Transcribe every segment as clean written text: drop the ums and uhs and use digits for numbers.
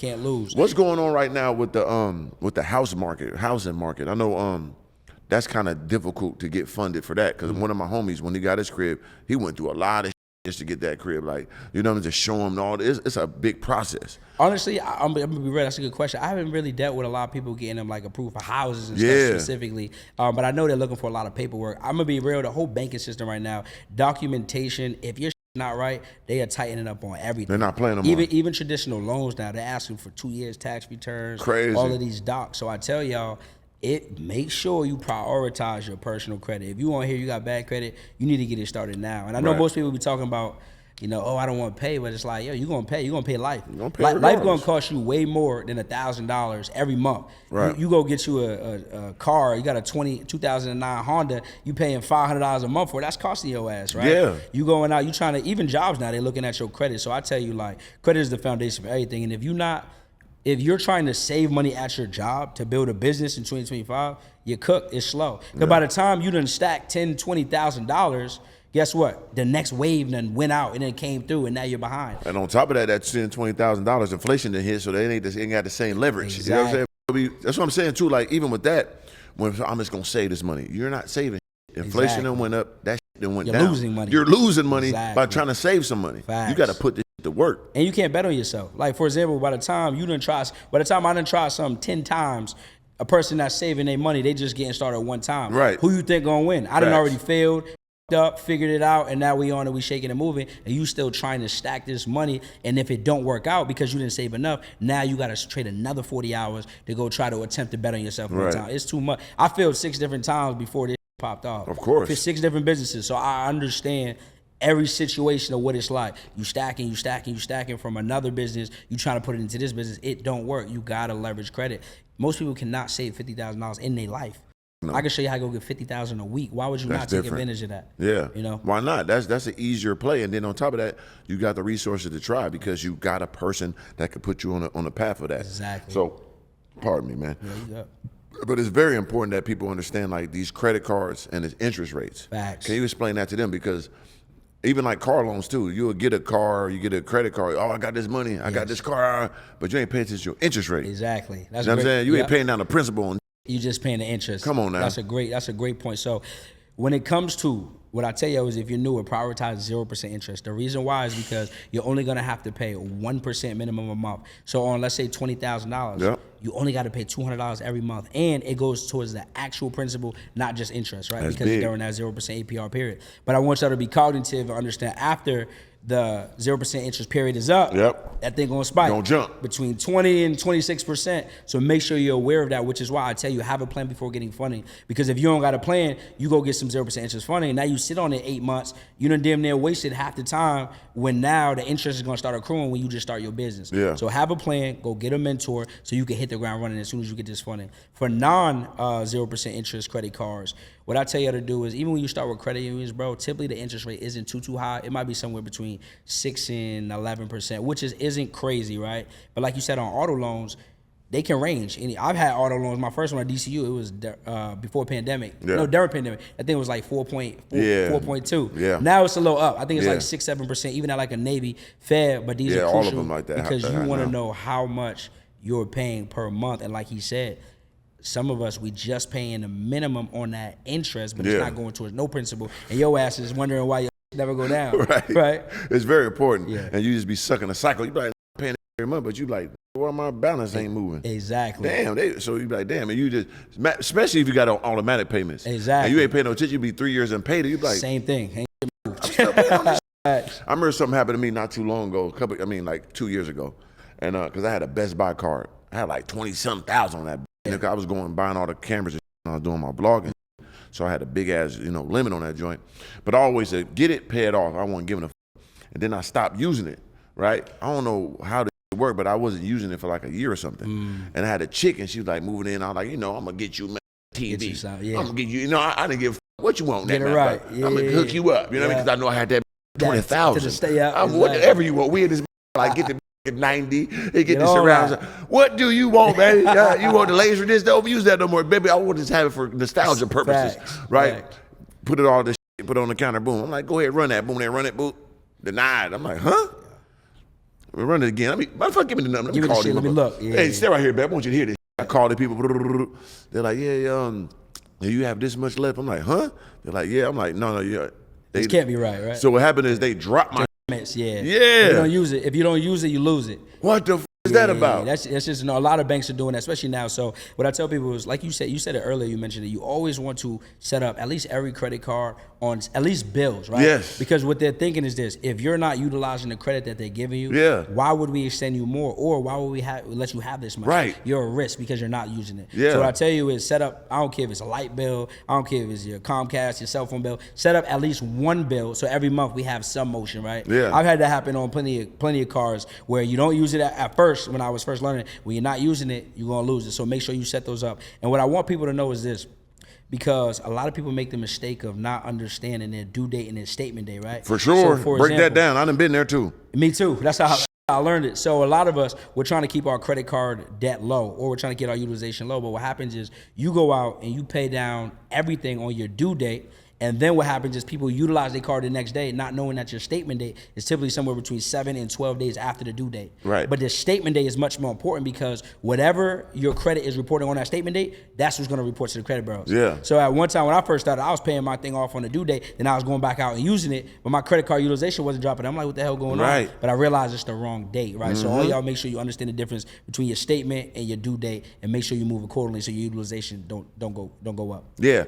can't lose. What's going on right now with the housing market? I know that's kind of difficult to get funded for that, because one of my homies, when he got his crib, he went through a lot of just to get that crib, like, you know, just show him all this. It's a big process. Honestly, I'm gonna be real. That's a good question. I haven't really dealt with a lot of people getting them like approved for houses and stuff specifically, but I know they're looking for a lot of paperwork. I'm gonna be real. The whole banking system right now, documentation. If you're not right, they are tightening up on everything. They're not playing them even traditional loans now. They're asking for 2 years tax returns. Crazy. All of these docs. So I tell y'all, make sure you prioritize your personal credit. If you want to hear you got bad credit, you need to get it started now. And I know most people be talking about, you know, oh, I don't want to pay, but it's like, yo, you're gonna pay. You're gonna pay life. Life gonna cost you way more than $1,000 every month. Right. You go get you a car. You got a 2009 Honda. You paying $500 a month for it. That's costing your ass, right? Yeah. You going out. You trying to, even jobs now, they're looking at your credit. So I tell you, like, credit is the foundation for everything. And if you're trying to save money at your job to build a business in 2025, your cook is slow. Because by the time you done stack $10,000, $20,000, guess what? The next wave done went out and then came through, and now you're behind. And on top of that, that $10,000, $20,000 inflation done hit, so they ain't got the same leverage. Exactly. You know what I'm saying? That's what I'm saying too. Like, even with that, when I'm just gonna save this money, you're not saving. Inflation done went up. That done went down. You're losing money. You're losing money by trying to save some money. Facts. You got to put this to work. And you can't bet on yourself. Like, for example, by the time I done tried something 10 times, a person that's saving their money, they just getting started one time. Right. Who you think gonna win? I done already failed, up, figured it out, and now we on it, we shaking and moving, and you still trying to stack this money. And if it don't work out because you didn't save enough, now you got to trade another 40 hours to go try to attempt to bet on yourself one time. It's too much. I failed 6 different times before this popped off. Of course. For 6 different businesses. So I understand every situation of what it's like. You stacking from another business, you trying to put it into this business, it don't work. You gotta leverage credit. Most people cannot save $50,000 in their life. No. I can show you how to go get $50,000 a week. Why would you not take advantage of that? Yeah. You know? Why not? That's an easier play. And then on top of that, you got the resources to try, because you got a person that could put you on a path of that. Exactly. So, pardon me, man. Yeah, you got. But it's very important that people understand, like, these credit cards and its interest rates. Facts. Can you explain that to them? Because even like car loans too, you'll get a car, you get a credit card. Oh, I got this money, I got this car, but you ain't paying attention to your interest rate. Exactly. That's what I'm saying. You ain't paying down the principal. You just paying the interest. Come on now. That's a great point. So when it comes to, what I tell you is, if you're newer, prioritize 0% interest. The reason why is because you're only gonna have to pay 1% minimum a month. So on, let's say $20,000, you only got to pay $200 every month, and it goes towards the actual principal, not just interest, right? That's because big. during that 0% APR period. But I want y'all to be cognitive and understand, after the 0% interest period is up, that thing gonna spike. Don't jump. Between 20 and 26%. So make sure you're aware of that, which is why I tell you, have a plan before getting funding. Because if you don't got a plan, you go get some 0% interest funding, and now you sit on it 8 months, you done damn near wasted half the time, when now the interest is gonna start accruing when you just start your business. Yeah. So have a plan, go get a mentor, so you can hit the ground running as soon as you get this funding. For non 0% interest credit cards, what I tell you to do is, even when you start with credit unions, bro, typically the interest rate isn't too high. It might be somewhere between 6 and 11%, which isn't crazy, right? But like you said, on auto loans, they can range. And I've had auto loans. My first one at DCU, it was before pandemic. No, during pandemic. I think it was like 4.2. Yeah. Now it's a little up. I think it's like 6-7%, even at like a Navy, Fed. But these are crucial, all of them like that, because you want to know how much you're paying per month. And like he said, some of us, we just paying the minimum on that interest, but it's not going towards no principal. And your ass is wondering why your never go down. Right. It's very important. Yeah. And you just be sucking a cycle. You be like, paying every month, but you like, well, my balance ain't moving. Exactly. Damn. So you be like, damn. And you just, especially if you got automatic payments. Exactly. And you ain't paying no attention. You be 3 years unpaid. You be like, same thing. I remember something happened to me not too long ago. Like 2 years ago, and because I had a Best Buy card, I had like 20-something thousand on that. And I was going buying all the cameras and I was doing my blogging, so I had a big ass limit on that joint. But I always said, get it, pay it off. I wasn't giving a and then I stopped using it. Right? I don't know how this worked, but I wasn't using it for like a year or something. And I had a chick, and she was like moving in. I was like, I'm gonna get you TV. Get you some, I'm gonna get you. I didn't give what you want. Get it right. I'm gonna hook you up. You know what I mean? Because I know I had that 20,000. To stay up. Whatever you want. We in this like get the 90, they get the surrounds. Right. What do you want, baby? You want the laser disc? Don't use that no more, baby. I want to just have it for nostalgia purposes, right? Put it all this shit, put it on the counter, boom. I'm like, go ahead, run that, boom, then run it, boom. Denied. I'm like, huh? Run it again. Motherfucker, give me the number. Let Give me me the call shit. these Let me motherfuckers. look. Yeah, Hey, yeah. stay right here, babe. I want you to hear this. I call the people. They're like, you have this much left. I'm like, huh? They're like, yeah. I'm like, no, yeah. This can't be right? So what happened is they dropped my. Yeah. Yeah. If you don't use it, you lose it. What the f is that about? That's just, a lot of banks are doing that, especially now. So what I tell people is, like you said it earlier, you mentioned it, you always want to set up at least every credit card on at least bills, right? Yes. Because what they're thinking is this: if you're not utilizing the credit that they're giving you, why would we extend you more, or why would we let you have this much? Right. You're a risk because you're not using it. Yeah. So what I tell you is set up. I don't care if it's a light bill. I don't care if it's your Comcast, your cell phone bill. Set up at least one bill, so every month we have some motion, right? Yeah. I've had that happen on plenty of cars where you don't use it at first. When I was first learning, when you're not using it, you're gonna lose it. So make sure you set those up. And what I want people to know is this, because a lot of people make the mistake of not understanding their due date and their statement day, right? For sure. So for Break example, that down. I done been there too. Me too. That's how I learned it. So a lot of us, we're trying to keep our credit card debt low, or we're trying to get our utilization low. But what happens is you go out and you pay down everything on your due date. And then what happens is people utilize their card the next day, not knowing that your statement date is typically somewhere between 7 and 12 days after the due date. Right. But the statement date is much more important, because whatever your credit is reporting on that statement date, that's what's going to report to the credit bureaus. Yeah. So at one time when I first started, I was paying my thing off on the due date, then I was going back out and using it, but my credit card utilization wasn't dropping. I'm like, what the hell going on? But I realized it's the wrong date, right? So all y'all make sure you understand the difference between your statement and your due date, and make sure you move accordingly so your utilization don't go up. Yeah,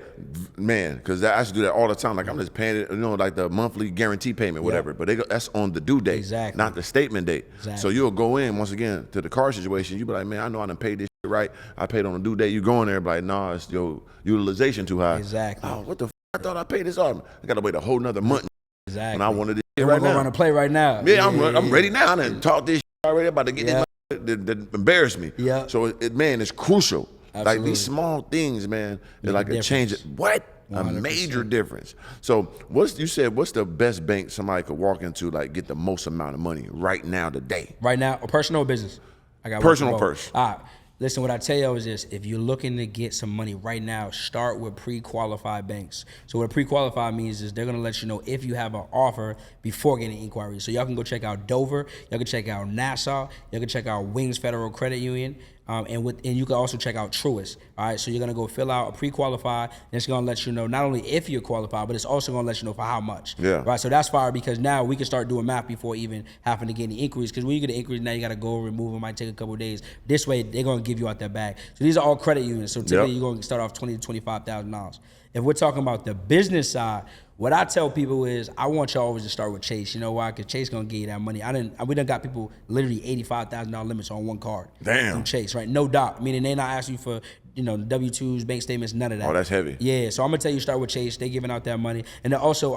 man, because I used to do that all the time. Like, I'm just paying it, like the monthly guarantee payment, whatever. But that's on the due date, not the statement date. So you'll go in, once again, to the car situation. You be like, man, I know I done paid this shit right. I paid on the due date. You go in there, be like, nah, it's your utilization too high. Oh, what the f? I thought I paid this off. I got to wait a whole nother month. Exactly. And I wanted this shit right now. Run a play right now. Yeah, I'm ready now. I done talked this shit already, about to get this that embarrass me. Yeah. So, man, it's crucial. Absolutely. Like, these small things, man, they're like a change. What? 100%. A major difference. So what's the best bank somebody could walk into, like, get the most amount of money right now today? Right now, or personal or business? I got personal first. All right. Listen, what I tell you is this: if you're looking to get some money right now, start with pre-qualified banks. So what pre-qualified means is they're gonna let you know if you have an offer before getting inquiries. So y'all can go check out Dover, y'all can check out Nassau, y'all can check out Wings Federal Credit Union, and you can also check out Truist. All right, so you're gonna go fill out a pre-qualified, and it's gonna let you know not only if you're qualified, but it's also gonna let you know for how much. Yeah. Right. So that's fire, because now we can start doing math before even having to get any inquiries. Because when you get an inquiry, now you gotta go remove them. Might take a couple of days. This way, they're gonna give you out that bag. So these are all credit unions. So typically, you're gonna start off $20,000 to $25,000. If we're talking about the business side, what I tell people is I want y'all always to start with Chase. You know why? Because Chase gonna give you that money. We done got people literally $85,000 limits on one card. Damn. From Chase, right? No doubt. Meaning they not asking you for W-2s, bank statements, none of that. Oh, that's heavy. Yeah. So I'm gonna tell you, start with Chase. They giving out that money, and then also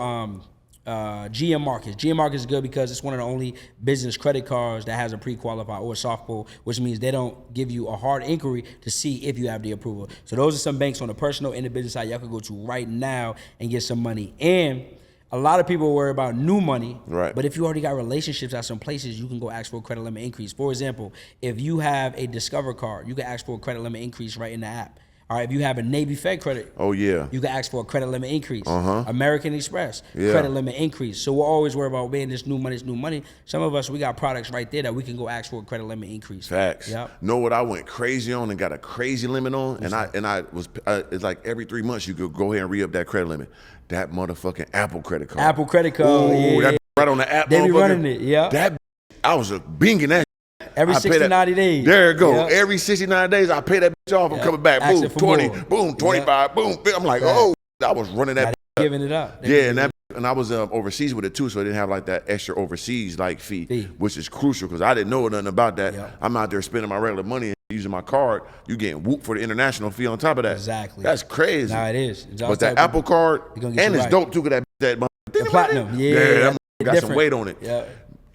G.A.N.G markets. G.A.N.G markets is good because it's one of the only business credit cards that has a pre-qualified or a soft pull, which means they don't give you a hard inquiry to see if you have the approval. So those are some banks on the personal and the business side y'all could go to right now and get some money. And a lot of people worry about new money, right? But if you already got relationships at some places, you can go ask for a credit limit increase. For example, if you have a Discover card, you can ask for a credit limit increase right in the app. All right, if you have a Navy Fed credit, you can ask for a credit limit increase. American Express, credit limit increase. So we'll always worry about, man, this new money. Some of us, we got products right there that we can go ask for a credit limit increase. Facts. Yep. Know what I went crazy on and got a crazy limit on? It's like every 3 months you could go ahead and re-up that credit limit. That motherfucking Apple credit card. Apple credit card, that right on the app. They be running it, yeah. I was binging that. Every 60, 90 days. There it go. Yep. Every 60, 90 days, I pay that bitch off. I'm coming back. Boom, 20. More. Boom, 25. Boom. I'm like, I was running that. Giving it up. And I was overseas with it too, so I didn't have like that extra overseas like fee, which is crucial because I didn't know nothing about that. Yep. I'm out there spending my regular money and using my card. You getting whooped for the international fee on top of that. Exactly. That's crazy. Nah, it is. But that Apple card, and it's dope too, because that the platinum. That got some weight on it. Yeah.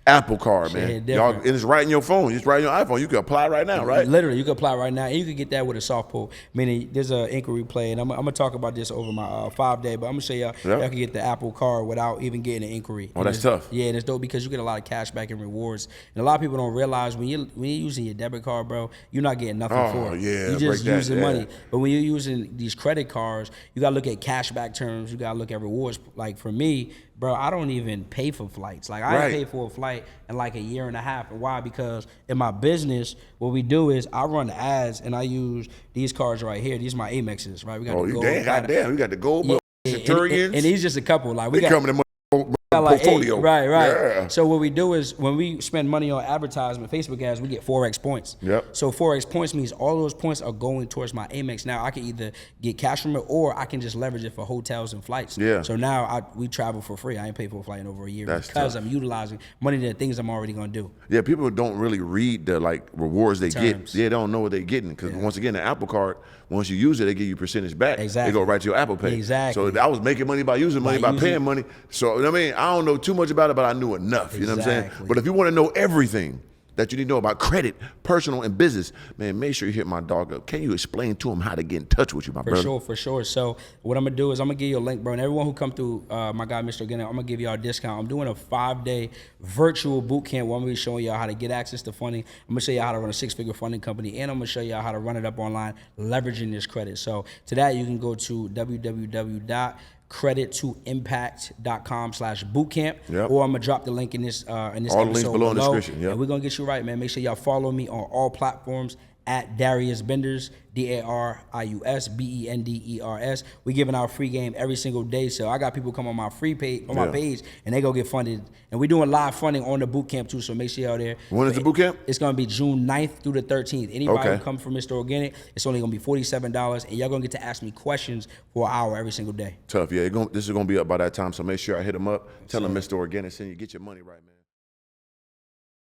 Apple card, man. Y'all, and it's right in your phone. It's right in your iPhone. You can apply right now, right? Literally, you can apply right now, and you can get that with a soft pull. Meaning, there's an inquiry play, and I'm gonna talk about this over my 5-day. But I'm gonna show y'all y'all can get the Apple card without even getting an inquiry. Oh, that's tough. Yeah, and it's dope because you get a lot of cash back and rewards. And a lot of people don't realize when you're using your debit card, bro, you're not getting nothing for it. Yeah, you're just using money. But when you're using these credit cards, you gotta look at cashback terms. You gotta look at rewards. Like for me, bro, I don't even pay for flights. Like I ain't paid for a flight in like a year and a half. And why? Because in my business, what we do is I run ads and I use these cards right here. These are my Amexes, right? We got the gold. Goddamn, we got the gold, Centurions. And these just a couple. Like we got coming to portfolio. Right. Yeah. So what we do is when we spend money on advertisement, Facebook ads, we get 4x points. Yep. So 4x points means all those points are going towards my Amex. Now I can either get cash from it or I can just leverage it for hotels and flights. Yeah. So now we travel for free. I ain't paid for a flight in over a year because tough. I'm utilizing money to things I'm already gonna do. Yeah, people don't really read the like rewards they Terms. get. They don't know what they're getting because once again, the Apple Card, once you use it, they give you percentage back. Exactly. They go right to your Apple Pay. Exactly. So I was making money by using money, by paying money. So I mean, I don't know too much about it, but I knew enough. You know what I'm saying? But if you want to know everything that you need to know about credit, personal, and business, man, make sure you hit my dog up. Can you explain to him how to get in touch with you, my brother? For sure. So what I'm gonna do is I'm gonna give you a link, bro. And everyone who come through my guy, Mr. Organik, I'm gonna give y'all a discount. I'm doing a 5-day virtual boot camp where I'm gonna be showing y'all how to get access to funding. I'm gonna show y'all how to run a 6-figure funding company, and I'm gonna show y'all how to run it up online, leveraging this credit. So to that, you can go to www.credittoimpact.com/bootcamp, or I'm gonna drop the link in this all episode links below in the description. And we're gonna get you right, man. Make sure y'all follow me on all platforms at Darius Benders, DARIUS BENDERS. We giving out free game every single day. So I got people come on my free page, my page, and they go get funded. And we doing live funding on the boot camp too. So make sure y'all there. When is the boot camp? It's gonna be June 9th through the 13th. Anybody who come from Mr. Organik, it's only gonna be $47, and y'all gonna get to ask me questions for an hour every single day. Tough, yeah. This is gonna be up by that time. So make sure I hit them up. Tell them Mr. Organik, send you get your money right, man.